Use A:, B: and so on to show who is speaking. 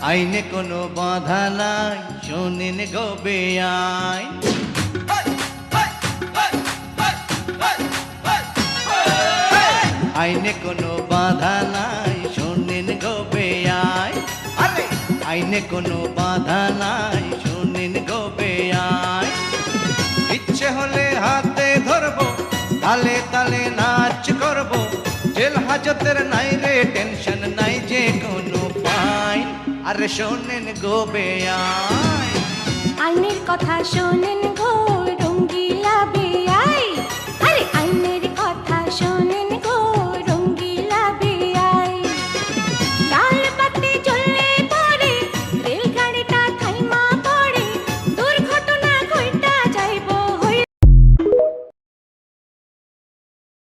A: আইনে কোনো বাধা নাই, শোনেন গো বেআইন। আইনে কোনো বাধা নাই, শোনেন গো বেআইন। আরে আইনে কোনো বাধা নাই, শোনেন গো বেআইন। ইচ্ছে হলে হাতে ধরবো, তালে তালে নাচ করবো, জেল হাজতের নাই রে টেনশন নাই যে কোনো ফাইন। আরে শোনেন গো বেআইন।
B: আইনের কথা শোনেন গো রঙ্গিলা বেআইন।